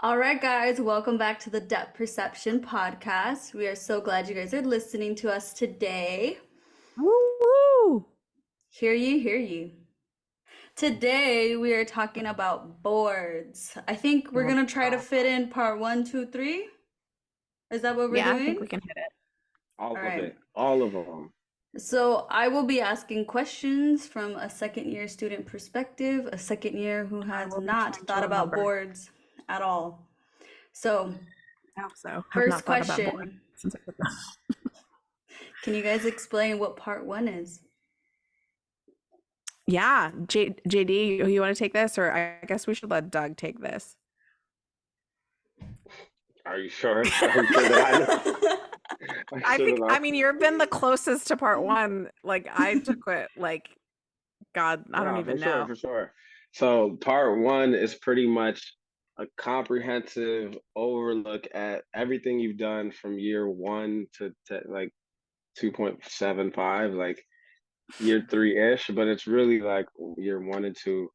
All right, guys, welcome back to the Depth Perception podcast. We are so glad you guys are listening to us today. Woo woo! Hear you, hear you. Today, we are talking about boards. I think we're Oh going my to try to God. fit in part one, two, three. Is that what we're Yeah, I think doing? we can hit it. All All of right. it, all of them. So, I will be asking questions from a second year student perspective, a second year who I has will be not trying to thought about remember. boards at all. So, I also have first not thought about board question. since I took this. Can you guys explain what part one is? Yeah, JD, you want to take this, or I guess we should let Doug take this. Are you sure? Are you sure that I know? I I should think, have I asked. mean, you've been the closest to part one. Like, I took it, like, God, I don't No, for even sure, know. for sure. So part one is pretty much a comprehensive overlook at everything you've done from year one to like 2.75, like year three-ish, but it's really like year one and two,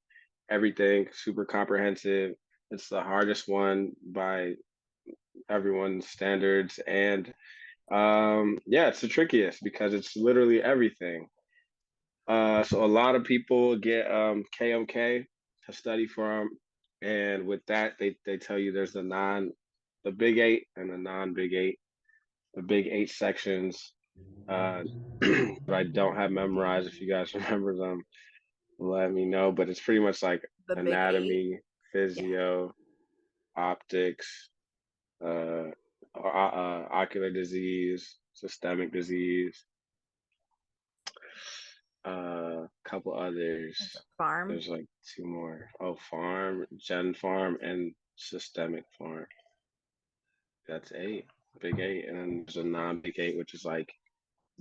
everything super comprehensive. It's the hardest one by everyone's standards, and yeah, it's the trickiest because it's literally everything. So a lot of people get KMK to study from, and with that, they tell you there's the big eight and the non-big eight. The big eight sections uh, that I don't have memorized. If you guys remember them, let me know. But it's pretty much like The big eight. anatomy, Yeah. physio, optics, ocular disease, systemic disease, a couple Is others. it farm? There's like two more. Oh, farm, gen farm, and systemic farm. That's eight, big eight, and then there's a non-big eight, which is like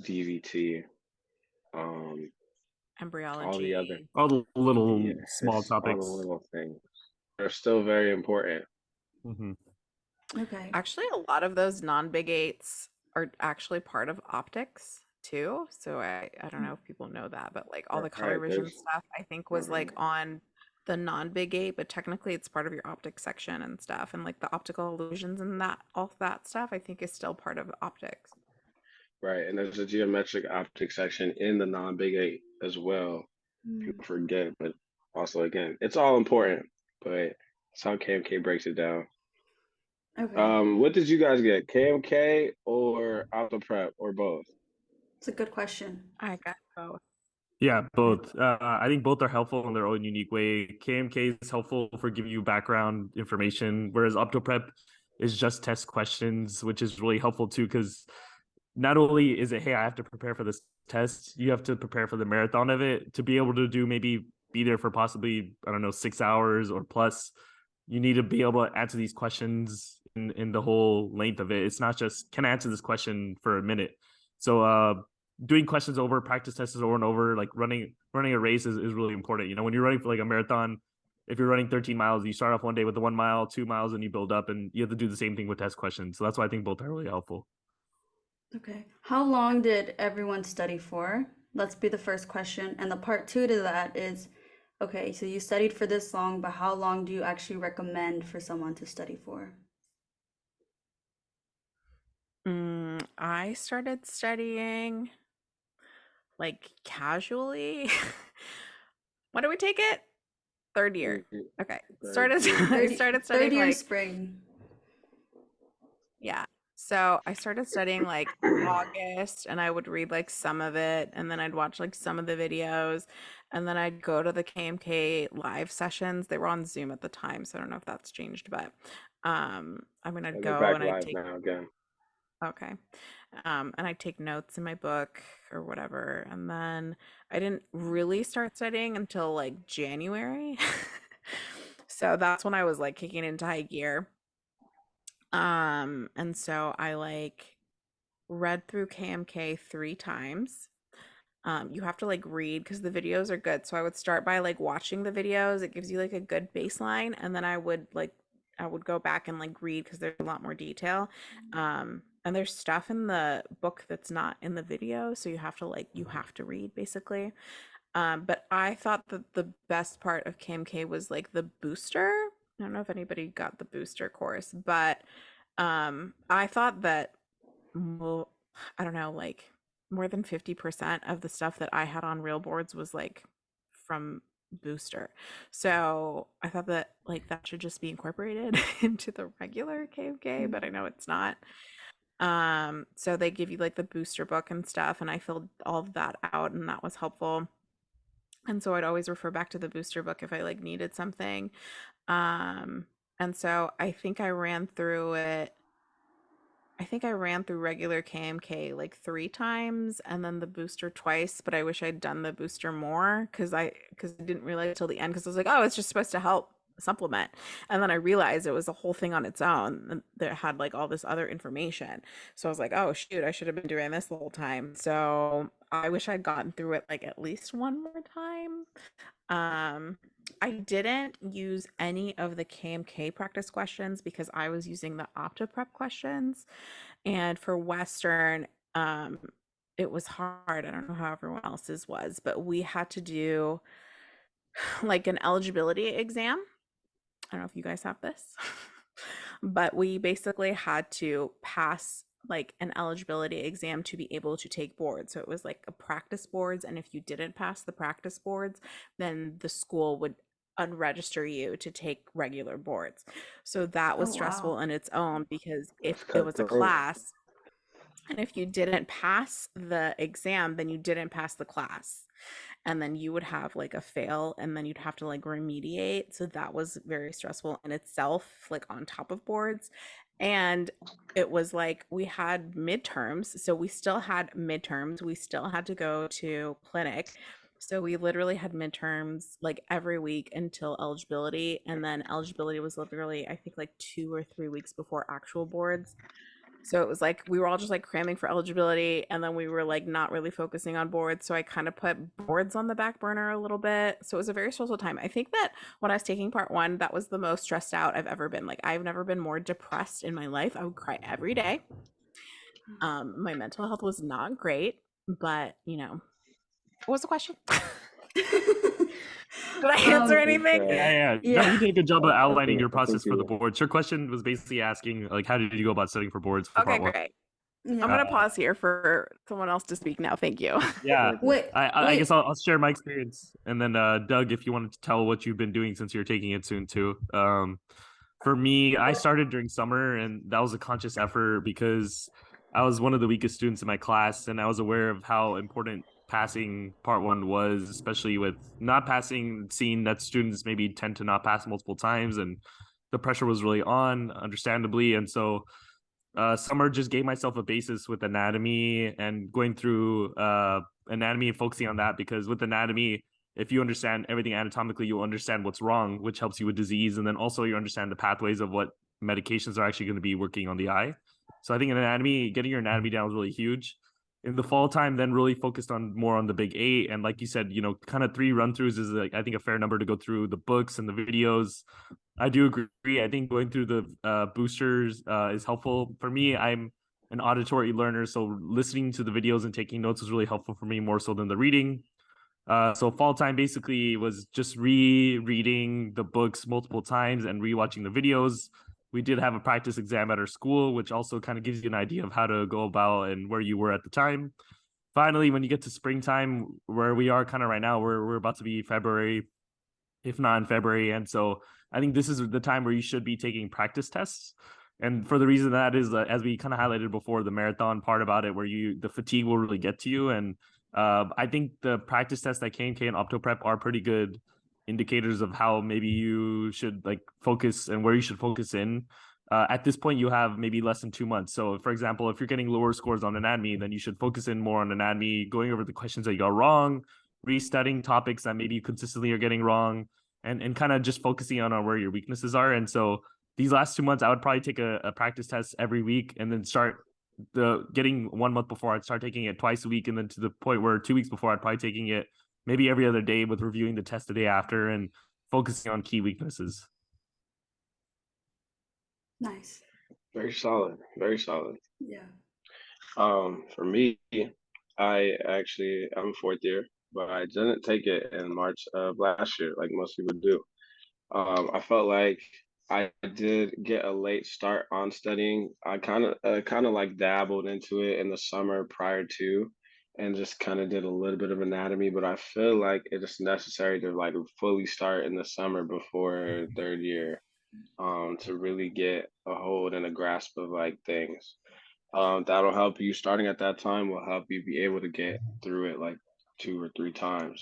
DVT. Um, all the other, Embryology. All the little yeah, small it's all the topics. little things. They're still very important. Hmm. Okay. Actually, a lot of those non-big eights are actually part of optics too. So I don't know if people know that, but like all the color Right? vision There's stuff I think was um, like on the non-big eight, but technically it's part of your optics section and stuff. And like the optical illusions and that all that stuff I think is still part of optics. right, and there's a geometric optics section in the non-big eight as well. Hmm. People forget, but also again, it's all important. But that's how KMK breaks it down. Okay. What did you guys get? KMK or auto prep or both? It's a good question. I got both. Yeah, both. I think both are helpful in their own unique way. KMK is helpful for giving you background information, whereas OptoPrep is just test questions, which is really helpful too, because not only is it, hey, I have to prepare for this test, you have to prepare for the marathon of it to be able to do maybe be there for possibly, I don't know, 6 hours or plus. You need to be able to answer these questions in the whole length of it. It's not just, can I answer this question for a minute? So doing questions over, practice tests over and over, like running a race is really important. You know, when you're running for like a marathon, if you're running 13 miles, you start off one day with the 1 mile, 2 miles, and you build up, and you have to do the same thing with test questions. So that's why I think both are really helpful. Okay. How long did everyone study for? Let's be the first question. And the part two to that is, okay, so you studied for this long, but how long do you actually recommend for someone to study for? I started studying like casually. When did we take it? Third year. Okay. Third Started year. I Third, started third studying year like spring. yeah. So I started studying like August and I would read like some of it and then I'd watch like some of the videos and then I'd go to the KMK live sessions. They were on Zoom at the time, so I don't know if that's changed, but I mean I'd And they're go back and I'd live take now again. okay. And I'd take notes in my book or whatever. And then I didn't really start studying until like January. So that's when I was like kicking into high gear. And so I like read through KMK 3 times. You have to like read because the videos are good. So I would start by like watching the videos. It gives you like a good baseline, and then I would go back and like read because there's a lot more detail. And there's stuff in the book that's not in the video, so you have to read basically. But I thought that the best part of KMK was like the booster. I don't know if anybody got the booster course, but I thought that, well, I don't know, like more than 50% of the stuff that I had on real boards was like from booster. So I thought that like that should just be incorporated into the regular KMK, but I know it's not. So they give you like the booster book and stuff, and I filled all of that out, and that was helpful. And so I'd always refer back to the booster book if I like needed something. Um, and so I think I ran through it. I think I ran through regular KMK like 3 times and then the booster twice, but I wish I'd done the booster more because I didn't realize till the end because I was like, oh, it's just supposed to help supplement. And then I realized it was a whole thing on its own that had like all this other information. So I was like, oh shoot, I should have been doing this the whole time. So I wish I'd gotten through it like at least one more time. I didn't use any of the KMK practice questions because I was using the OptoPrep questions. And for Western, it was hard. I don't know how everyone else's was, but we had to do like an eligibility exam. I don't know if you guys have this, but we basically had to pass like an eligibility exam to be able to take boards. So it was like a practice boards. And if you didn't pass the practice boards, then the school would unregister you to take regular boards. So that was Oh, stressful wow. in its own because if That's it was a cutthroat. class and if you didn't pass the exam, then you didn't pass the class. And then you would have like a fail and then you'd have to like remediate. So that was very stressful in itself, like on top of boards. And it was like we had midterms. So we still had midterms. We still had to go to clinic. So we literally had midterms like every week until eligibility. And then eligibility was literally, I think, like 2 or 3 weeks before actual boards. So it was like we were all just like cramming for eligibility and then we were like not really focusing on boards. So I kind of put boards on the back burner a little bit. So it was a very stressful time. I think that when I was taking part one, that was the most stressed out I've ever been. Like I've never been more depressed in my life. I would cry every day. My mental health was not great, but what was the question? Did I answer Um, anything? Yeah. No, yeah. you did a good job of outlining your I think process for the you. boards. Her question was basically asking, like, how did you go about studying for boards for Okay, part one? great. I'm Yeah. gonna Uh, pause here for someone else to speak now. Thank you. yeah, Okay. Wait, I guess wait. I'll share my experience, and then Doug, if you wanted to tell what you've been doing since you're taking it soon too. For me, I started during summer, and that was a conscious effort because I was one of the weakest students in my class, and I was aware of how important passing part one was, especially with not passing, seeing that students maybe tend to not pass multiple times, and the pressure was really on, understandably. And so summer just gave myself a basis with anatomy and going through anatomy and focusing on that, because with anatomy, if you understand everything anatomically, you'll understand what's wrong, which helps you with disease. And then also you understand the pathways of what medications are actually going to be working on the eye. So I think in anatomy, getting your anatomy down was really huge. In the fall time, then really focused on more on the big eight. And like you said, kind of 3 run-throughs is like, I think, a fair number to go through the books and the videos. I do agree. I think going through the boosters is helpful. For me, I'm an auditory learner, so listening to the videos and taking notes was really helpful for me, more so than the reading. So fall time basically was just rereading the books multiple times and rewatching the videos. We did have a practice exam at our school, which also kind of gives you an idea of how to go about and where you were at the time. Finally, when you get to springtime, where we are kind of right now, we're about to be February, if not in February. And so I think this is the time where you should be taking practice tests. And for the reason that is, as we kind of highlighted before, the marathon part about it, where the fatigue will really get to you. And I think the practice tests that KMK and OptoPrep are pretty good indicators of how maybe you should like focus and where you should focus in. At this point, you have maybe less than 2 months. So, for example, if you're getting lower scores on anatomy, then you should focus in more on anatomy, going over the questions that you got wrong, restudying topics that maybe you consistently are getting wrong, and kind of just focusing on where your weaknesses are. And so these last 2 months, I would probably take a practice test every week and then start getting 1 month before I'd start taking it twice a week. And then to the point where 2 weeks before I'd probably taking it maybe every other day, with reviewing the test the day after and focusing on key weaknesses. Nice. Very solid. Very solid. Yeah. For me, I'm fourth year, but I didn't take it in March of last year, like most people do. I felt like I did get a late start on studying. I kind of like dabbled into it in the summer prior to, and just kind of did a little bit of anatomy. But I feel like it is necessary to like fully start in the summer before third year, to really get a hold and a grasp of like things. That'll help you. Starting at that time will help you be able to get through it like two or three times.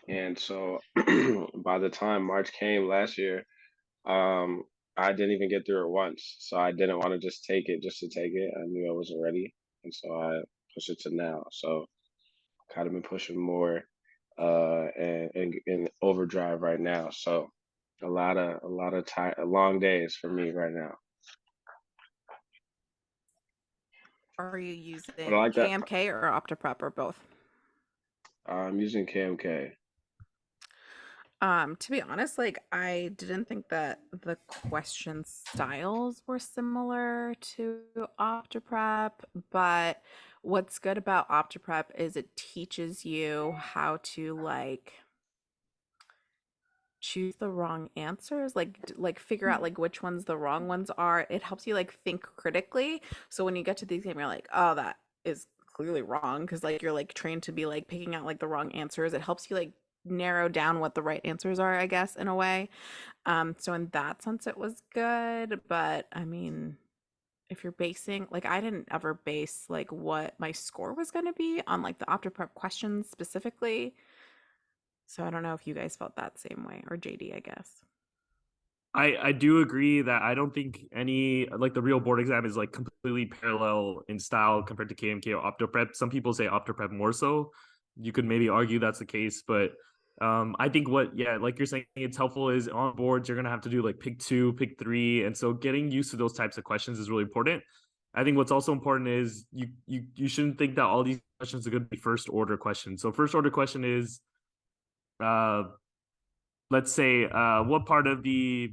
And so by the time March came last year, um, I didn't even get through it once, so I didn't want to just take it just to take it. I knew I wasn't ready, and so I pushed it to now. So kind of been pushing more, and in overdrive right now. So a lot of time, long days for me right now. Are you But I using like that. KMK or OptiPrep or both? I'm using KMK. To be honest, like I didn't think that the question styles were similar to OptiPrep, but what's good about OptiPrep is it teaches you how to like choose the wrong answers, like figure out like which ones the wrong ones are. It helps you like think critically. So when you get to the exam, you're like, oh, that is clearly wrong because like you're like trained to be like picking out like the wrong answers. It helps you like narrow down what the right answers are, I guess, in a way. So in that sense, it was good. But I mean, if you're basing like I didn't ever base like what my score was going to be on like the OptiPrep questions specifically. So I don't know if you guys felt that same way or JD, I guess. I do agree that I don't think any like the real board exam is like completely parallel in style compared to KMK or OptoPrep. Some people say OptoPrep more so. You could maybe argue that's the case, but I think what like you're saying it's helpful is on boards you're gonna have to do like pick two, pick three, and so getting used to those types of questions is really important. I think what's also important is you shouldn't think that all these questions are going to be first order questions. So first order question is uh let's say what part of the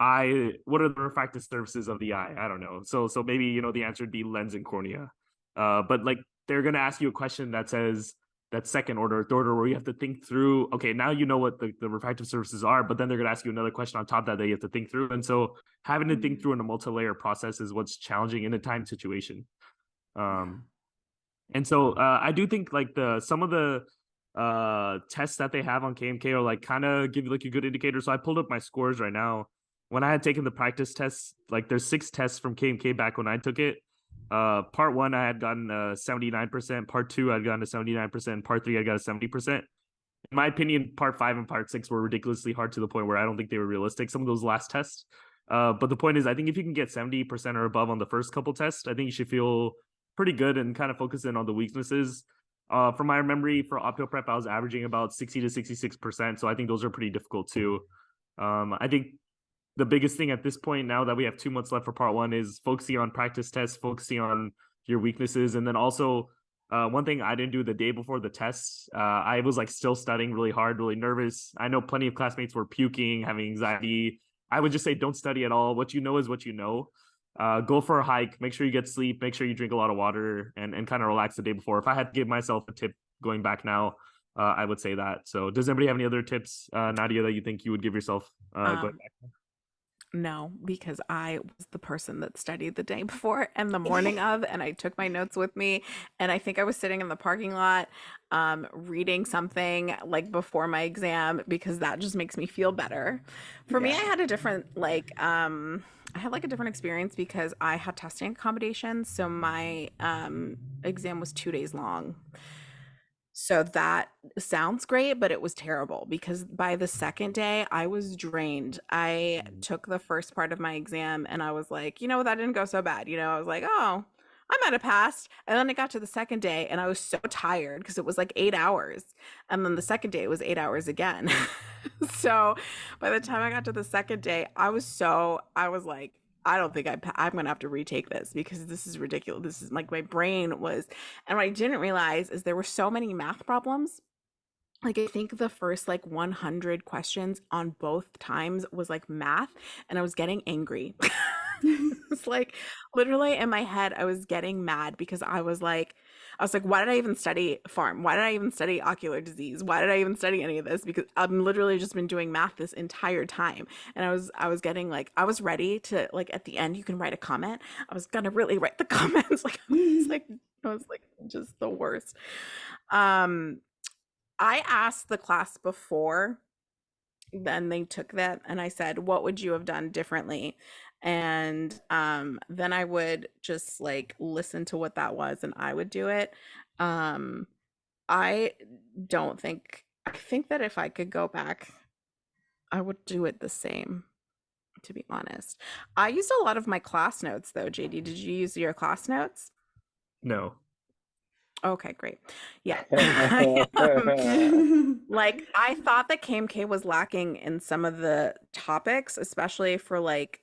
eye, what are the refractive surfaces of the eye? I don't know. So maybe the answer would be lens and cornea. But like they're gonna ask you a question that says that second order, third order, where you have to think through, okay, now you know what the refractive surfaces are, but then they're gonna ask you another question on top that you have to think through. And so having to think through in a multi-layer process is what's challenging in a time situation. And so I do think like the some of the tests that they have on KMK are like kind of give you like a good indicator. So I pulled up my scores right now. When I had taken the practice tests, like there's 6 tests from KMK back when I took it. Part 1 I had gotten 79%, part 2 I'd gotten a 79%, part 3 I got a 70%. In my opinion, part 5 and part 6 were ridiculously hard to the point where I don't think they were realistic, some of those last tests. But the point is, I think if you can get 70% or above on the first couple tests, I think you should feel pretty good and kind of focus in on the weaknesses. From my memory, for Opto Prep, I was averaging about 60 to 66%. So I think those are pretty difficult too. I think the biggest thing at this point, now that we have 2 months left for part 1, is focusing on practice tests, focusing on your weaknesses. And then also, one thing I didn't do the day before the tests, I was like still studying really hard, really nervous. I know plenty of classmates were puking, having anxiety. I would just say don't study at all. What you know is what you know. Go for a hike, make sure you get sleep, make sure you drink a lot of water, and kind of relax the day before. If I had to give myself a tip going back now, I would say that. So does anybody have any other tips, Nadia, that you think you would give yourself going back? No, because I was the person that studied the day before and the morning of, and I took my notes with me. And I think I was sitting in the parking lot, reading something like before my exam because that just makes me feel better. For me, I had a different I had like a different experience because I had testing accommodations, so my exam was 2 days long. So that sounds great, but it was terrible because by the second day, I was drained. I took the first part of my exam and I was like, that didn't go so bad. I was like, oh, I might have passed. And then I got to the second day and I was so tired because it was like 8 hours. And then the second day, it was 8 hours again. So by the time I got to the second day, I was like, I don't think I'm going to have to retake this because this is ridiculous. This is like my brain was, and what I didn't realize is there were so many math problems. Like I think the first like 100 questions on both times was like math, and I was getting angry. It's like literally in my head, I was getting mad because I was like, I was like, why did I even study pharm? Why did I even study ocular disease? Why did I even study any of this? Because I'm literally just been doing math this entire time. And I was getting like, I was ready to like at the end, you can write a comment. I was gonna really write the comments. I was like just the worst. I asked the class before then they took that and I said, what would you have done differently? And then I would just like listen to what that was and I would do it. Um I don't think I think that if I could go back, I would do it the same, to be honest. I used a lot of my class notes though, JD. Did you use your class notes? No. Okay, great. Yeah. Like I thought that KMK was lacking in some of the topics, especially for like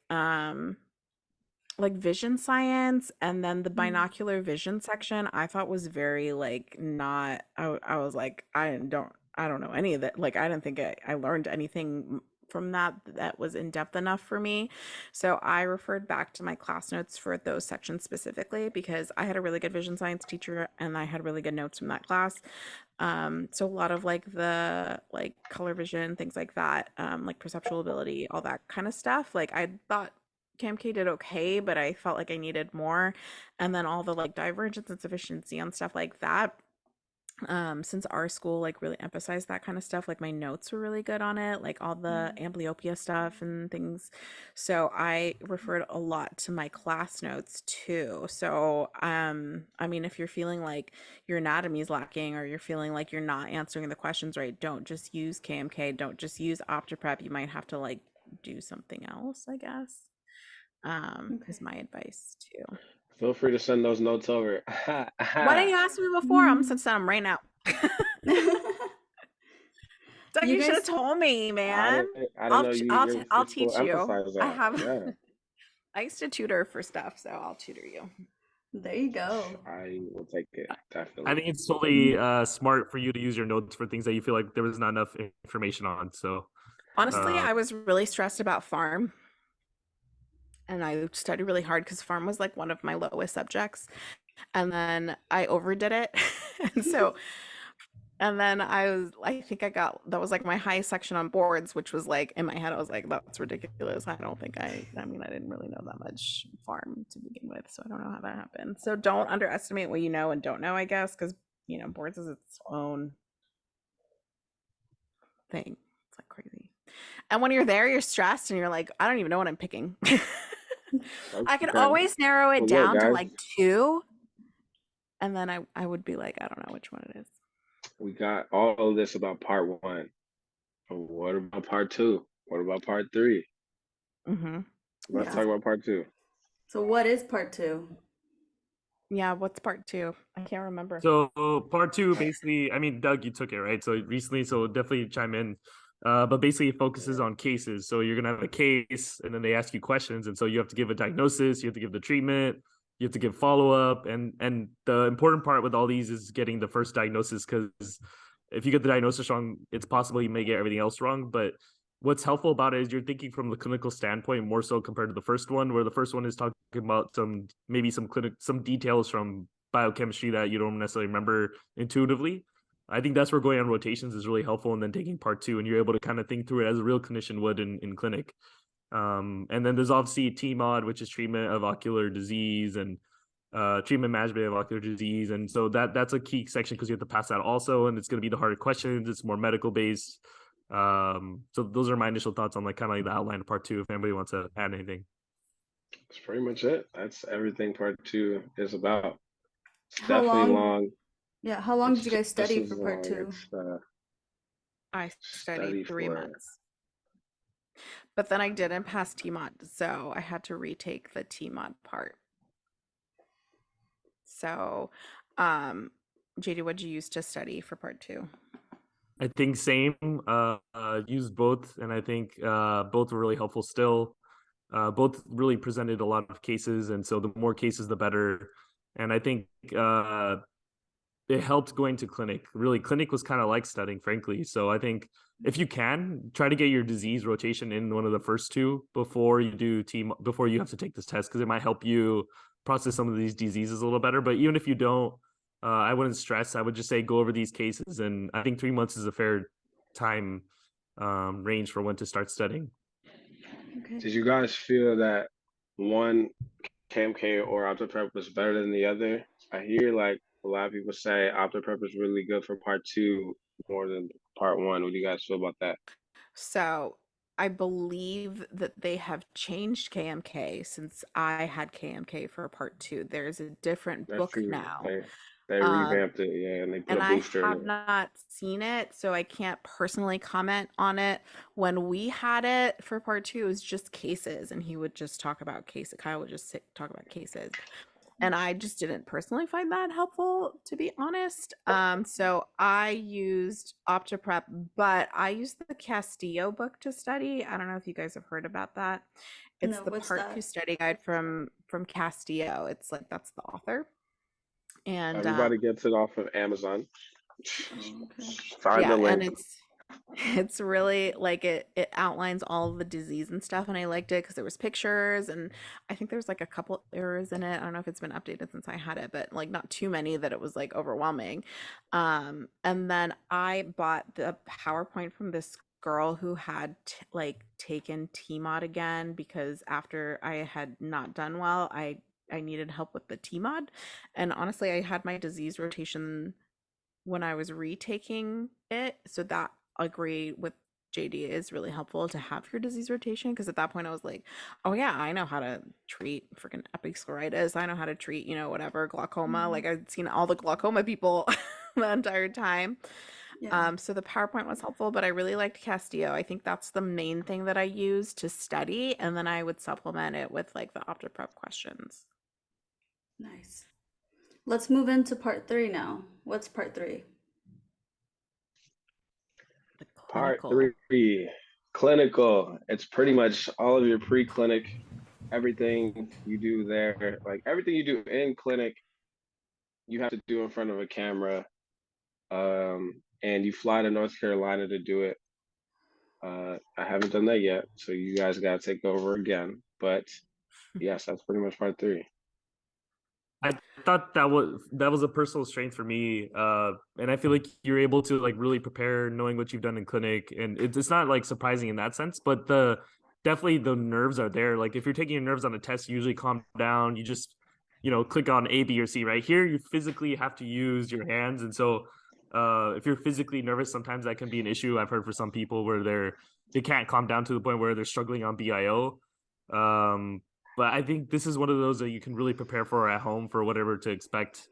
vision science, and then the binocular vision section I thought was very like not I was like I don't know any of that. Like I didn't think I learned anything from that was in depth enough for me. So I referred back to my class notes for those sections specifically because I had a really good vision science teacher and I had really good notes from that class. So a lot of like the like color vision, things like that, like perceptual ability, all that kind of stuff. Like I thought KMK did okay, but I felt like I needed more. And then all the like divergence and sufficiency and stuff like that. Since our school like really emphasized that kind of stuff, like my notes were really good on it, like all the amblyopia stuff and things. So I referred a lot to my class notes too. So I mean, if you're feeling like your anatomy is lacking or you're feeling like you're not answering the questions right, don't just use KMK, don't just use OptiPrep. You might have to like do something else, I guess. Is my advice too. Feel free to send those notes over. Why didn't you ask me before? I'm gonna send them right now. Doug, You you should have guys, told me, man. I didn't know you're I'll still teach you. emphasize I that. have Yeah, I used to tutor for stuff, so I'll tutor you. there you go. I will take it, I definitely. think it's totally smart for you to use your notes for things that you feel like there was not enough information on. So Honestly, uh, I was really stressed about farm, and I studied really hard because farm was like one of my lowest subjects, and then I overdid it, and so and then I think I got, that was like my highest section on boards, which was like, in my head, I was like, that's ridiculous. I don't think I mean, I didn't really know that much farm to begin with. So I don't know how that happened. So don't underestimate what you know and don't know, I guess, because, you know, boards is its own thing. It's like crazy. And when you're there, you're stressed and you're like, I don't even know what I'm picking. I could Okay. always narrow it Well, look, down to guys, like two. And then I would be like, I don't know which one it is. we got all of this about part one. But what about part two? What about part three? Mm-hmm. Let's Yeah. talk about part two. So what is part two? Yeah, what's part two? I can't remember. so part two, basically, I mean, Doug, you took it, right? So recently, so definitely chime in. But basically, it focuses on cases. So you're gonna have a case, and then they ask you questions, and so you have to give a diagnosis, you have to give the treatment, you have to give follow up, and the important part with all these is getting the first diagnosis, because if you get the diagnosis wrong, it's possible you may get everything else wrong. But what's helpful about it is you're thinking from the clinical standpoint more so compared to the first one, where the first one is talking about some details from biochemistry that you don't necessarily remember intuitively. I think that's where going on rotations is really helpful, and then taking part two, and you're able to kind of think through it as a real clinician would in clinic. And then there's obviously TMOD, which is treatment of ocular disease, and treatment management of ocular disease. And so that's a key section because you have to pass that also, and it's going to be the harder questions. It's more medical based. So those are my initial thoughts on like kind of like the outline of part two. If anybody wants to add anything. That's pretty much it. That's everything part two is about. It's How definitely long? long. Yeah, how long did you guys It's just study as for part long. two? It's I studied study 3 for. months. But then I didn't pass TMOD, so I had to retake the TMOD part. So, JD, what did you use to study for part two? I think same. Used both, and I think both were really helpful still. Both really presented a lot of cases, and so the more cases, the better. And I think it helped going to clinic. Really, clinic was kind of like studying, frankly. So I think if you can, try to get your disease rotation in one of the first two before you do before you have to take this test, because it might help you process some of these diseases a little better. But even if you don't, I wouldn't stress. I would just say go over these cases, and I think 3 months is a fair time range for when to start studying. Okay. Did you guys feel that one KMK or OptoPrep was better than the other? I hear like a lot of people say OptoPrep is really good for part two more than part one. What do you guys feel about that? So I believe that they have changed KMK since I had KMK for part two. There's a different That's book true. now. They Um, revamped it, yeah, and they put and a I booster in have it. not seen it, so I can't personally comment on it. When we had it for part two, it was just cases, and he would just talk about cases. Kyle would just talk about cases. And I just didn't personally find that helpful, to be honest. So I used OptoPrep, but I used the Castillo book to study. I don't know if you guys have heard about that. It's No, the what's part two that? study guide from Castillo. It's like that's the author. And Everybody gets it off of Amazon. Oh, okay. Find yeah, the and link. it's really like it outlines all of the disease and stuff, and I liked it because there was pictures, and I think there's like a couple errors in it. I don't know if it's been updated since I had it, but like not too many that it was like overwhelming. And then I bought the PowerPoint from this girl who had like taken TMOD again because after I had not done well, I needed help with the TMOD, and honestly, I had my disease rotation when I was retaking it. So that I agree with JD is really helpful to have your disease rotation because at that point I was like, oh yeah, I know how to treat freaking epic scleritis. I know how to treat, whatever glaucoma. Mhm. Like I'd seen all the glaucoma people the entire time. Yeah. So the PowerPoint was helpful, but I really liked Castillo. I think that's the main thing that I used to study, and then I would supplement it with like the OptoPrep questions. Nice. Let's move into part three now. What's part three? The Part clinical. three, clinical. It's pretty much all of your pre-clinic, everything you do there, like everything you do in clinic, you have to do in front of a camera. And you fly to North Carolina to do it. I haven't done that yet, so you guys got to take over again. But yes, that's pretty much part three. I thought that was a personal strength for me, and I feel like you're able to like really prepare, knowing what you've done in clinic, and it's not like surprising in that sense, but definitely the nerves are there. Like if you're taking your nerves on a test, you usually calm down. You just click on A, B, or C. Right here, you physically have to use your hands, and so if you're physically nervous, sometimes that can be an issue. I've heard for some people where they can't calm down to the point where they're struggling on BIO. But I think this is one of those that you can really prepare for at home for whatever to expect.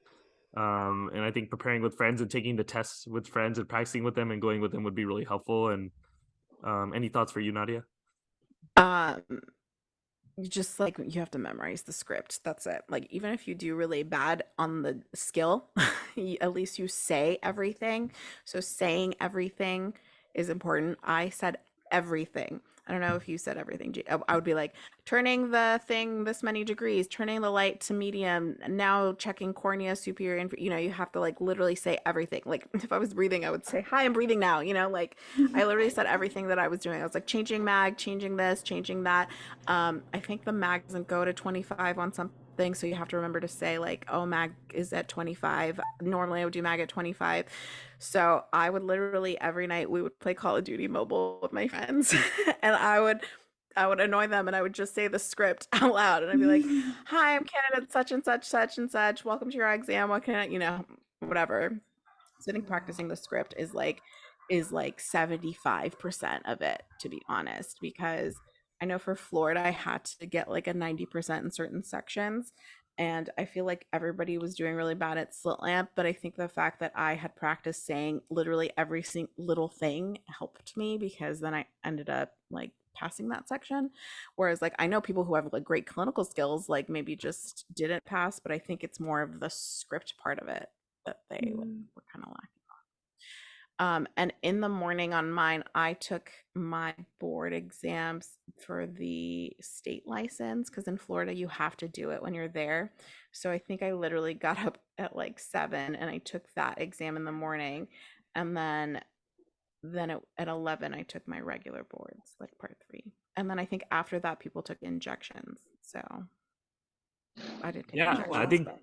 And I think preparing with friends and taking the tests with friends and practicing with them and going with them would be really helpful. And any thoughts for you, Nadia? Um, you just like you have to memorize the script. That's it. Like even if you do really bad on the skill, at least you say everything. So saying everything is important. I said everything. I don't know if you said everything. I would be like turning the thing this many degrees, turning the light to medium, now checking cornea superior. And you have to like literally say everything. Like if I was breathing, I would say, "Hi, I'm breathing now." Like I literally said everything that I was doing. I was like changing mag, changing this, changing that. I think the mag doesn't go to 25 on something, so you have to remember to say like, "Oh, mag is at 25." Normally, I would do mag at 25. So I would literally every night we would play Call of Duty Mobile with my friends, and I would annoy them, and I would just say the script out loud, and I'd be like, "Hi, I'm candidate such and such, such and such. Welcome to your exam. What can whatever." So I think practicing the script is like 75% of it, to be honest, because I know for Florida I had to get like a 90% in certain sections, and I feel like everybody was doing really bad at slit lamp, but I think the fact that I had practiced saying literally every single little thing helped me because then I ended up like passing that section. Whereas like I know people who have like great clinical skills like maybe just didn't pass, but I think it's more of the script part of it that they like, Mm, were kind of lacking. And in the morning on mine, I took my board exams for the state license because in Florida you have to do it when you're there. So I think I literally got up at like 7 and I took that exam in the morning, and then at 11 I took my regular boards, like part 3. And then I think after that people took injections. So I didn't take Yeah, oh I wow. injections, think but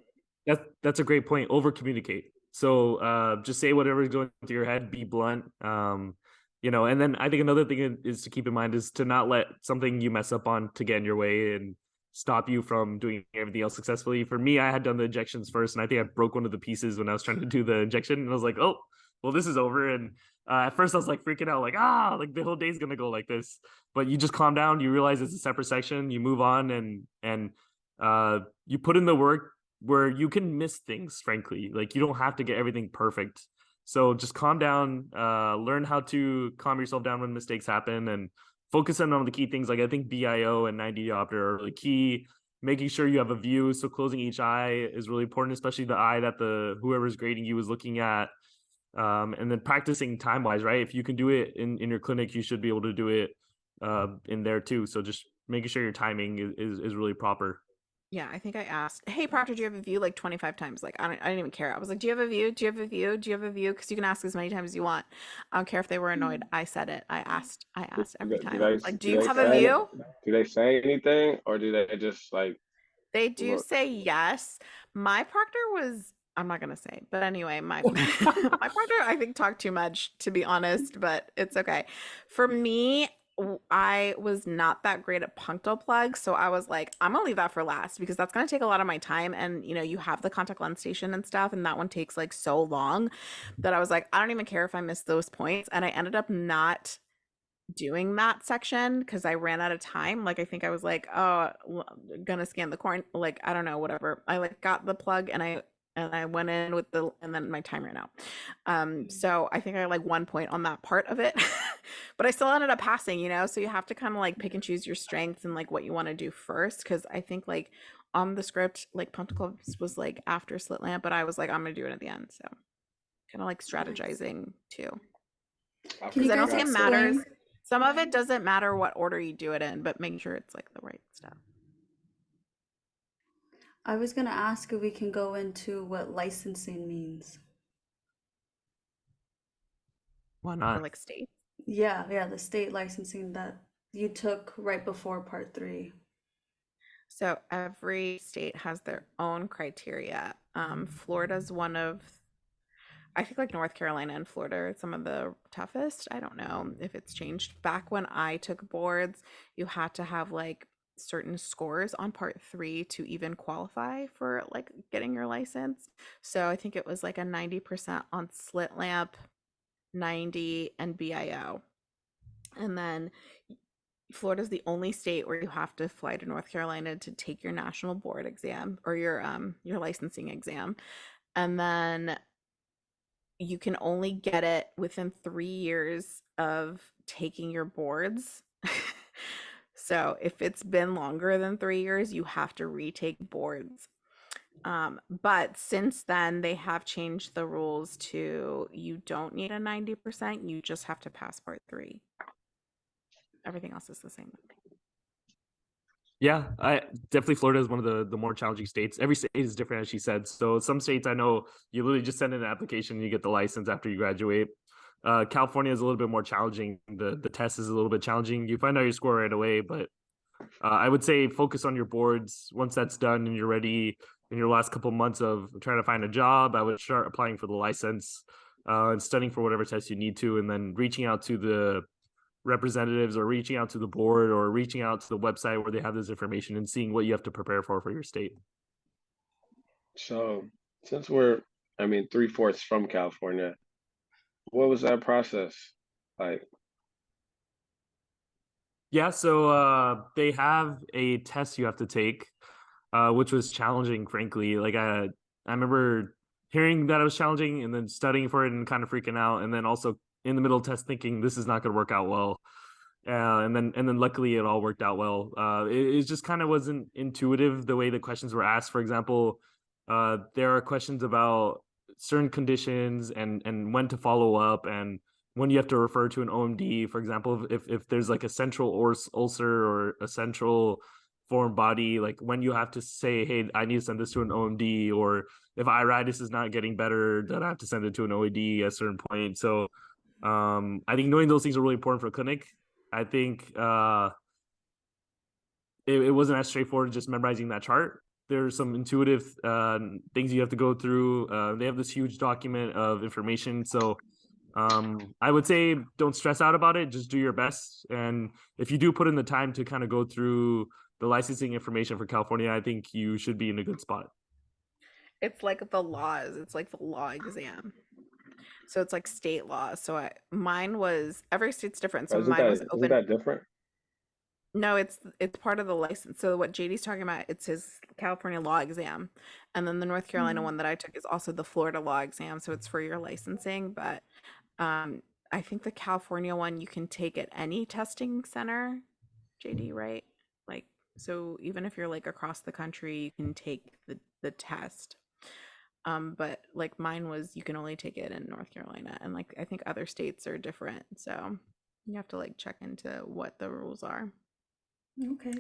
That's a great point. Over communicate. So just say whatever's going through your head. Be blunt. And then I think another thing is to keep in mind is to not let something you mess up on to get in your way and stop you from doing everything else successfully. For me, I had done the injections first, and I think I broke one of the pieces when I was trying to do the injection, and I was like, oh, well, this is over. And at first, I was like freaking out, like the whole day's gonna go like this. But you just calm down. You realize it's a separate section. You move on, and you put in the work where you can miss things, frankly. Like you don't have to get everything perfect. So just calm down, learn how to calm yourself down when mistakes happen, and focus in on the key things. Like I think BIO and 90 diopter are really key. Making sure you have a view. So closing each eye is really important, especially the eye that the whoever's grading you is looking at. And then practicing time wise, right? If you can do it in your clinic, you should be able to do it in there too. So just making sure your timing is really proper. Yeah, I think I asked, "Hey, Proctor, do you have a view?" like 25 times. Like, I didn't even care. I was like, "Do you have a view? Do you have a view? Do you have a view?" Because you can ask as many times as you want. I don't care if they were annoyed. I said it. I asked every Do time. I they was like, "Do do you they have a say view?" do they say anything, or do they just like They do look? say yes. My proctor was, I'm not gonna say, but anyway, my my proctor I think talked too much, to be honest, but it's okay. For me, I was not that great at punctal plugs, so I was like, I'm gonna leave that for last because that's gonna take a lot of my time. And you have the contact lens station and stuff, and that one takes like so long that I was like, I don't even care if I miss those points. And I ended up not doing that section because I ran out of time. Like I think I was like, oh, gonna scan the corn. Like I don't know, whatever. I like got the plug and I went in with and then my time ran out. So I think I like 1 point on that part of it, but I still ended up passing. So you have to kind of like pick and choose your strengths and like what you want to do first. Because I think like on the script, like punctal clubs was like after slit lamp, but I was like, I'm gonna do it at the end. So kind of like Nice. strategizing too. I Can you Because I don't guys think forgot. it matters. explain? Some of it doesn't matter what order you do it in, but making sure it's like the right stuff. I was gonna ask if we can go into what licensing means. Why For not? like state. Yeah, the state licensing that you took right before part three. So every state has their own criteria. Florida's one of, I think like North Carolina and Florida are some of the toughest. I don't know if it's changed. Back when I took boards, you had to have like certain scores on part three to even qualify for like getting your license. So I think it was like a 90% on slit lamp, 90 NBIO. And then Florida's the only state where you have to fly to North Carolina to take your national board exam or your licensing exam. And then you can only get it within 3 years of taking your boards. So if it's been longer than 3 years, you have to retake boards. But since then, they have changed the rules to you don't need a 90%, you just have to pass part three. Everything else is the same. Yeah, I definitely Florida is one of the more challenging states. Every state is different, as she said. So some states I know you literally just send in an application and you get the license after you graduate. California is a little bit more challenging. The test is a little bit challenging. You find out your score right away, but I would say focus on your boards. Once that's done and you're ready in your last couple months of trying to find a job, I would start applying for the license and studying for whatever test you need to, and then reaching out to the representatives or reaching out to the board or reaching out to the website where they have this information and seeing what you have to prepare for your state. So since we're, I mean, 3/4 from California, what was that process like? Yeah, so they have a test you have to take, which was challenging, frankly. Like I remember hearing that it was challenging and then studying for it and kind of freaking out, and then also in the middle of test thinking this is not going to work out well. And then luckily it all worked out well. It just kind of wasn't intuitive the way the questions were asked. For example, there are questions about certain conditions and when to follow up and when you have to refer to an OMD. For example, if there's like a central ulcer or a central foreign body, like when you have to say, hey, I need to send this to an OMD, or if iritis is not getting better, then I have to send it to an OED at a certain point. So I think knowing those things are really important for a clinic. I think it wasn't as straightforward just memorizing that chart. there's some intuitive things you have to go through. They have this huge document of information, so I would say don't stress out about it. Just do your best, and if you do put in the time to kind of go through the licensing information for California, I think you should be in a good spot. It's like the laws. It's like the law exam. So it's like state law. So mine was every state's different. So mine was Isn't open. that different? No, it's part of the license. So what JD's talking about, it's his California law exam. And then the North Carolina one that I took is also the Florida law exam. So it's for your licensing. But I think the California one you can take at any testing center, JD, right? Like, so even if you're like across the country, you can take the test. But like mine was you can only take it in North Carolina, and like I think other states are different. So you have to like check into what the rules are. Okay.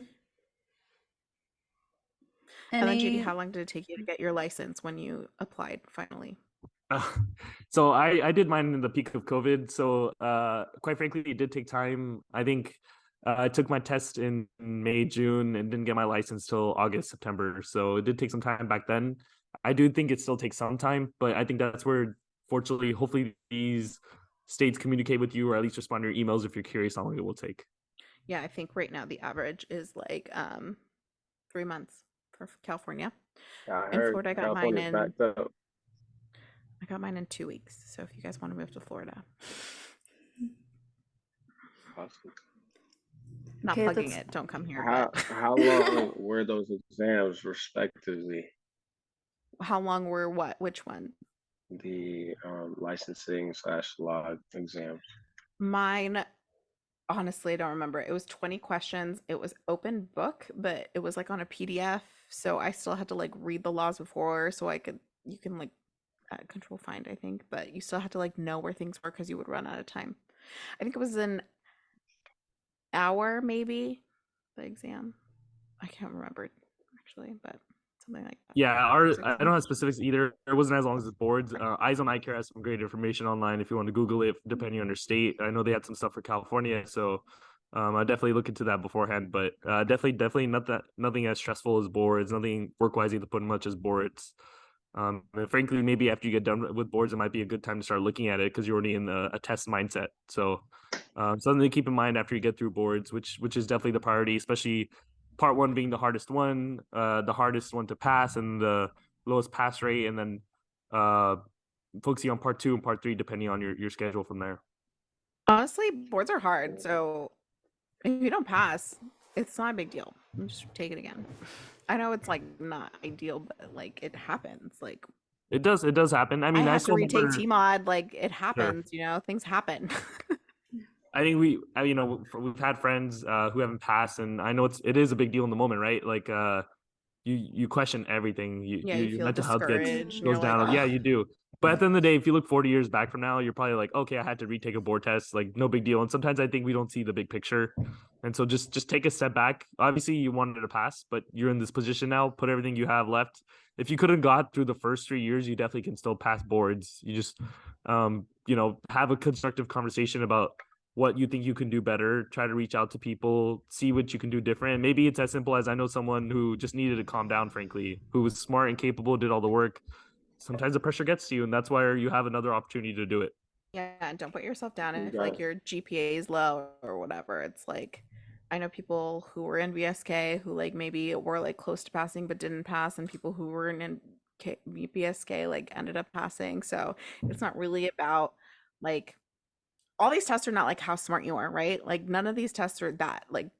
And then JD, Any how long did it take you to get your license when you applied finally? So I did mine in the peak of COVID. So quite frankly, it did take time. I think I took my test in May, June, and didn't get my license till August, September. So it did take some time back then. I do think it still takes some time, but I think that's where, fortunately, hopefully these states communicate with you or at least respond to your emails if you're curious how long it will take. Yeah, I think right now the average is like 3 months for California. Yeah, I In heard Florida, California's backed up. I got mine in 2 weeks. So if you guys want to move to Florida, Awesome. not Okay, plugging that's it. Don't come here. How long were those exams respectively? How long were what? Which one? The licensing / law exams. Mine, honestly, I don't remember. It was 20 questions. It was open book, but it was like on a PDF. So I still had to like read the laws before so you can like control find, I think, but you still had to like know where things were because you would run out of time. I think it was an hour, maybe, the exam. I can't remember actually, but something like that. Yeah, I 6 don't have specifics either. It wasn't as long as the boards. Eyes on Eye Care has some great information online if you want to Google it, depending on your state. I know they had some stuff for California, so I definitely look into that beforehand. But definitely nothing as stressful as boards. Nothing work wise you have to put in much as boards. And frankly, maybe after you get done with boards, it might be a good time to start looking at it because you're already in a test mindset. So something to keep in mind after you get through boards, which is definitely the priority, especially part one being the hardest one to pass and the lowest pass rate, and then focusing on part two and part three depending on your schedule from there. Honestly, boards are hard, so if you don't pass, it's not a big deal. Just take it again. I know it's like not ideal, but like it happens. Like It does happen. I I mean, I had to still retake remember. TMOD. Like it Sure. happens, things happen. I think we've had friends who haven't passed, and I know it is a big deal in the moment, right? Like you question everything. Yeah, you Your feel mental health discouraged and goes you're like, down. Yeah, oh, you do. But at the end of the day, if you look 40 years back from now, you're probably like, okay, I had to retake a board test. Like, no big deal. And sometimes I think we don't see the big picture, and so just take a step back. Obviously, you wanted to pass, but you're in this position now. Put everything you have left. If you couldn't got through the first 3 years, you definitely can still pass boards. You just have a constructive conversation about what you think you can do better, try to reach out to people, see what you can do different. Maybe it's as simple as I know someone who just needed to calm down, frankly, who was smart and capable, did all the work. Sometimes the pressure gets to you, and that's why you have another opportunity to do it. yeah, don't put yourself down if Got like it. your GPA is low or whatever. It's like I know people who were in BSK who like maybe were like close to passing but didn't pass, and people who were in BSK like ended up passing. So it's not really about like all these tests are not like how smart you are, right? Like none of these tests are that like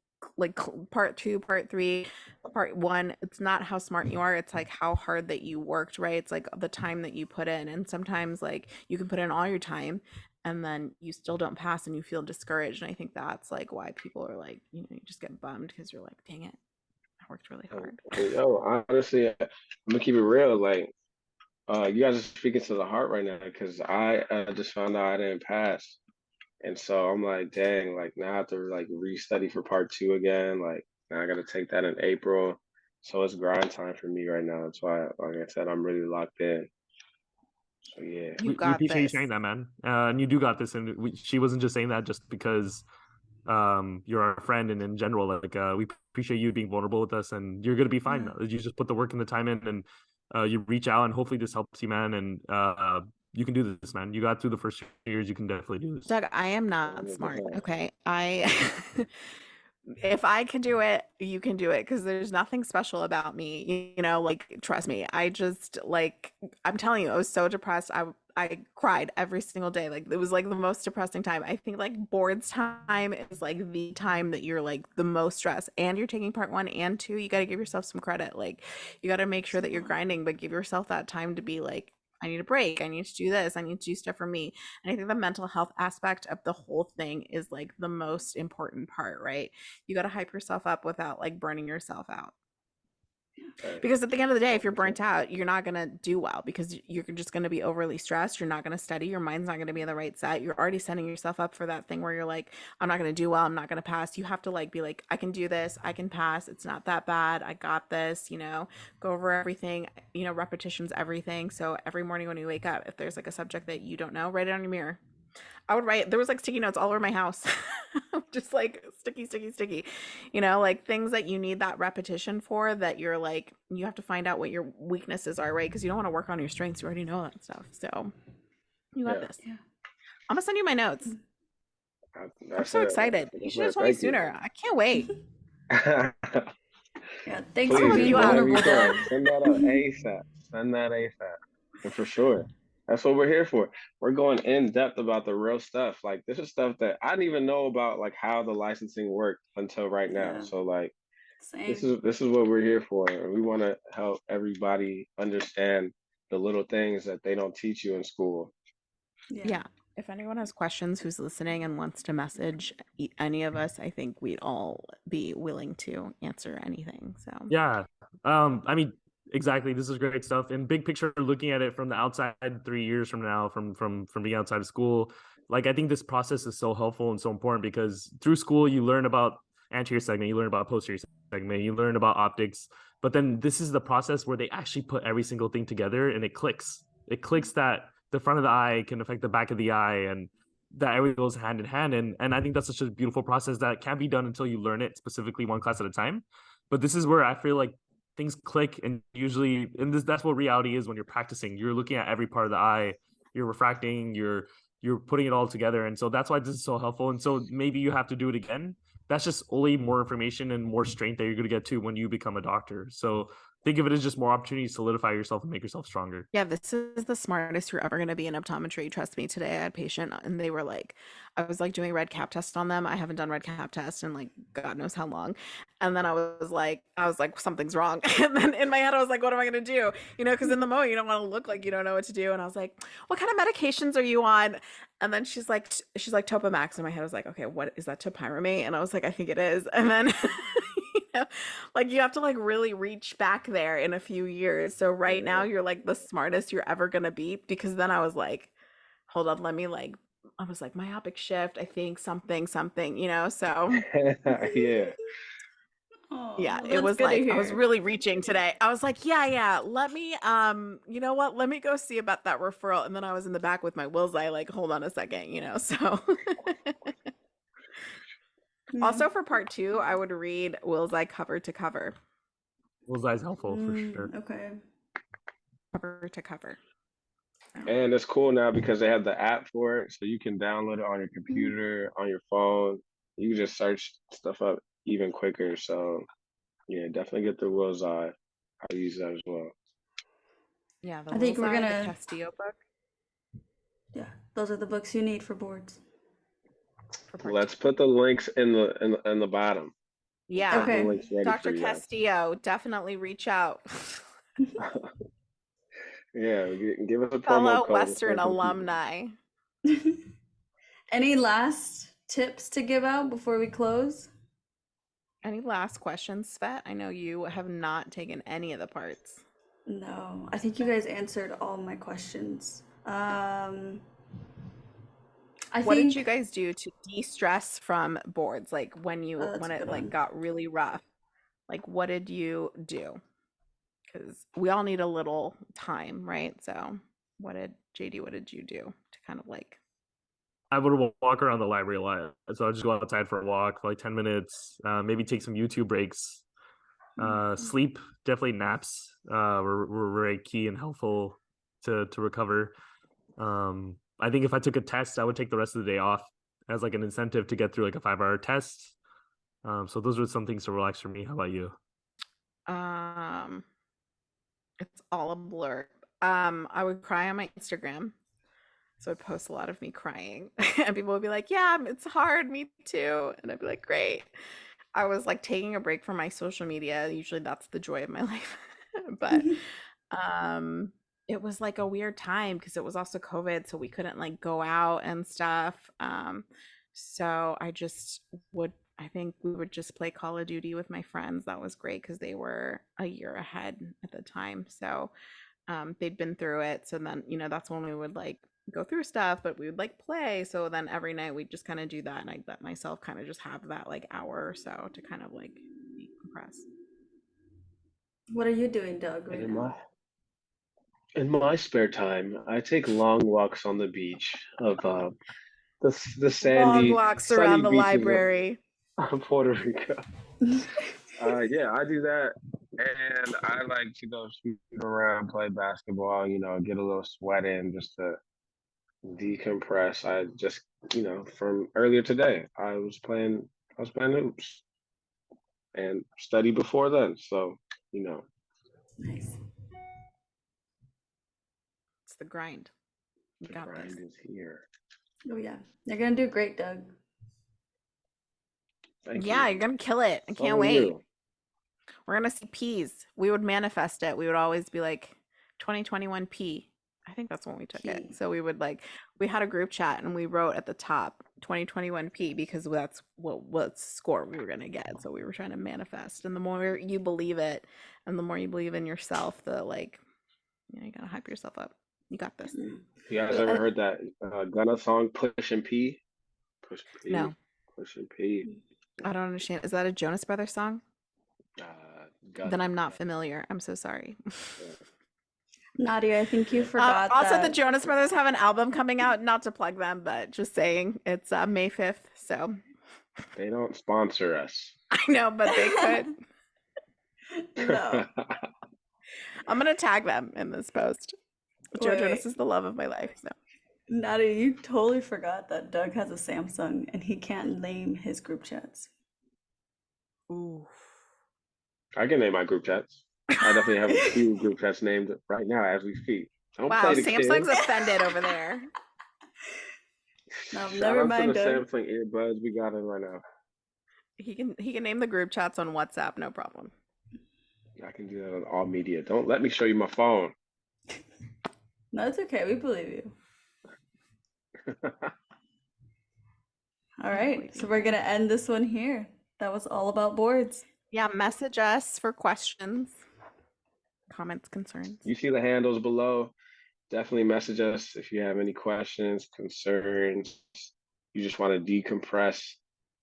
part two, part three, part one. It's not how smart you are. It's like how hard that you worked, right? It's like the time that you put in. And sometimes like you can put in all your time and then you still don't pass and you feel discouraged. And I think that's like why people are like, you just get bummed because you're like, dang it, I worked really hard. Yo, honestly, I'm gonna keep it real. Like, you guys are speaking to the heart right now because I just found out I didn't pass. And so I'm like, dang, like now I have to like restudy for part two again. Like now I got to take that in April. So it's grind time for me right now. That's why, like I said, I'm really locked in. So yeah. You We got appreciate you this. sharing that, man. And you do got this. And she wasn't just saying that just because you're our friend and in general. Like we appreciate you being vulnerable with us, and you're gonna be fine. Yeah. You just put the work and the time in, and you reach out, and hopefully this helps you, man. And you can do this, man. You got through the first years. You can definitely do this. Doug, I am not smart. Okay. If I can do it, you can do it because there's nothing special about me. You know, like trust me. I just like I'm telling you, I was so depressed. I cried every single day. Like it was like the most depressing time. I think like boards time is like the time that you're like the most stressed and you're taking part 1 and 2. You got to give yourself some credit. Like you got to make sure that you're grinding, but give yourself that time to be like, I need a break. I need to do this. I need to do stuff for me. And I think the mental health aspect of the whole thing is like the most important part, right? You got to hype yourself up without like burning yourself out. Because at the end of the day, if you're burnt out, you're not going to do well because you're just going to be overly stressed. You're not going to study. Your mind's not going to be in the right set. You're already setting yourself up for that thing where you're like, I'm not going to do well. I'm not going to pass. You have to like be like, I can do this. I can pass. It's not that bad. I got this, you know, go over everything. You know, repetition's everything. So every morning when you wake up, if there's like a subject that you don't know, write it on your mirror. I would write, there was like sticky notes all over my house, just like sticky, you know, like things that you need that repetition for that you're like, you have to find out what your weaknesses are, right? Because you don't want to work on your strengths. You already know that stuff. So you got this. Yeah. I'm going to send you my notes. I'm so it. excited. You should have told me Thank you. sooner. I can't wait. Yeah, thanks Please, for being you out. vulnerable, Doug. send that up ASAP. Send that ASAP. And for sure. That's what we're here for. We're going in depth about the real stuff. Like this is stuff that I didn't even know about, like how the licensing worked until right now. Yeah. So like Same. this is what we're here for. We want to help everybody understand the little things that they don't teach you in school. Yeah. If anyone has questions who's listening and wants to message any of us, I think we'd all be willing to answer anything. So Yeah. I mean, exactly. This is great stuff. And big picture, looking at it from the outside 3 years from now, from being outside of school, like I think this process is so helpful and so important because through school you learn about anterior segment, you learn about posterior segment, you learn about optics, but then this is the process where they actually put every single thing together and it clicks. It clicks that the front of the eye can affect the back of the eye and that everything goes hand in hand. And I think that's such a beautiful process that can't be done until you learn it specifically one class at a time. But this is where I feel like things click, and usually, and that's what reality is when you're practicing. You're looking at every part of the eye, you're refracting, you're putting it all together, and so that's why this is so helpful. And so maybe you have to do it again. That's just only more information and more strength that you're going to get to when you become a doctor. So think of it as just more opportunities to solidify yourself and make yourself stronger. yeah, this is the smartest you're ever going to be in optometry. Trust me. Today I had a patient and they were like, I was like doing red cap test on them. I haven't done red cap test in like God knows how long. And then I was like, something's wrong. And then in my head I was like, what am I going to do? You know, because in the moment you don't want to look like you don't know what to do. And I was like, what kind of medications are you on? And then she's like Topamax. In my head I was like, okay, what is that, topiramate? And I was like, I think it is. And then you know, like you have to like really reach back there in a few years. So right now you're like the smartest you're ever gonna be, because then I was like, hold on, let me like, I was like myopic shift, I think something, you know. So Yeah. yeah, Oh, it that's was good to like I was hear. really reaching today. I was like, yeah, let me you know what, let me go see about that referral. And then I was in the back with my Will's eye like, hold on a second, you know. So Yeah. also for part 2 I would read Will's eye cover to cover. Will's eye is helpful for sure. Okay. Cover to cover. And it's cool now because they have the app for it, so you can download it on your computer, on your phone. You can just search stuff up even quicker. So yeah, definitely get the Will's Eye. I use that as well. Yeah, the I think Will's we're Eye, the gonna. Castillo book Yeah, those are the books you need for boards. for part Let's 2. put the links in the bottom. Yeah. Put the Okay. links ready for Dr. you guys. Castillo, definitely reach out. Yeah, give us a promo Fellow code. Western alumni. Any last tips to give out before we close? Any last questions, Svet? I know you have not taken any of the parts. No, I think you guys answered all my questions. I What think did you guys do to de-stress from boards? Like when that's a it good like one. got really rough. Like what did you do? Because we all need a little time, right? So what did you do to kind of like I would walk around the library a lot. So I'll just go outside for a walk for like 10 minutes, maybe take some YouTube breaks. Sleep, definitely naps. Were very key and helpful to recover. I think if I took a test, I would take the rest of the day off as like an incentive to get through like a 5-hour test. So those were some things to relax for me. How about you? Um, it's all a blur. I would cry on my Instagram. So I'd post a lot of me crying. And people would be like, yeah, it's hard, me too. And I'd be like, great. I was like taking a break from my social media. Usually that's the joy of my life. But um it was like a weird time because it was also COVID, so we couldn't like go out and stuff. So I think we would just play Call of Duty with my friends. That was great because they were a year ahead at the time. So they'd been through it. So then, that's when we would like go through stuff, but we would like play. So then every night we'd just kind of do that. And I'd let myself kind of just have that like hour or so to kind of like decompress. What are you doing, Doug, And right now? in my spare time, I take long walks on the beach of the Long sandy, walks sunny around the beaches library. of Puerto Rico. Yeah, I do that, and I like to go shoot around, play basketball. Get a little sweat in just to decompress. I just, from earlier today, I was playing hoops and study before then. So, you Nice. It's the grind. You the got this. grind is here. Oh yeah, you're gonna do great, Doug. Thank Yeah, you. you're gonna kill it. I So can't are wait. you. We're gonna see P's. We would manifest it. We would always be like 2021 P. I think that's when we took it. P. So we had a group chat and we wrote at the top 2021 P because that's what score we were gonna get. So we were trying to manifest. And the more you believe it and the more you believe in yourself, you gotta hype yourself up. You got this. You guys ever heard that Gunna song, Push and P? Push P. No, Push and P. I don't understand. Is that a Jonas Brothers song? Uh, Then Gunna. I'm not familiar. I'm so sorry. Nadia, I think you forgot Also, the that. Jonas Brothers have an album coming out. Not to plug them, but just saying, it's May 5th. So They don't sponsor us. I know, but they could. No. I'm gonna tag them in this post. Joe Wait, Jonas wait. is the love of my life. So Nadia, you totally forgot that Doug has a Samsung and he can't name his group chats. ooh. I can name my group chats. I definitely have a few group chats named right now as we speak. Don't Wow, play the Samsung's kids. offended over there. No, Shout never out mind, to the Doug. Samsung earbuds we got in right now. He can name the group chats on WhatsApp, no problem. I can do that on all media. Don't let me show you my phone. No, it's okay. We believe you. All right. So we're going to end this one here. That was all about boards. Yeah, message us for questions, comments, concerns. You see the handles below. Definitely message us if you have any questions, concerns. You just want to decompress.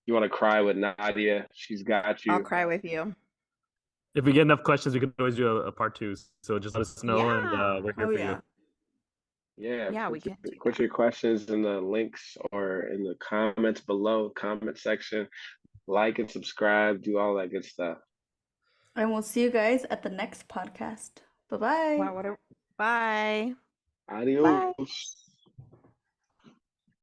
You want to cry with Nadia. She's got you. I'll cry with you. If we get enough questions, we can always do a part 2. So just let us know, and Yeah. we're here Oh, for yeah. Yeah, Yeah, we can do put your questions in the links or in the comments below, comment section. Like and subscribe, do all that good stuff. And we'll see you guys at the next podcast. Bye-bye. Wow, bye. Adios.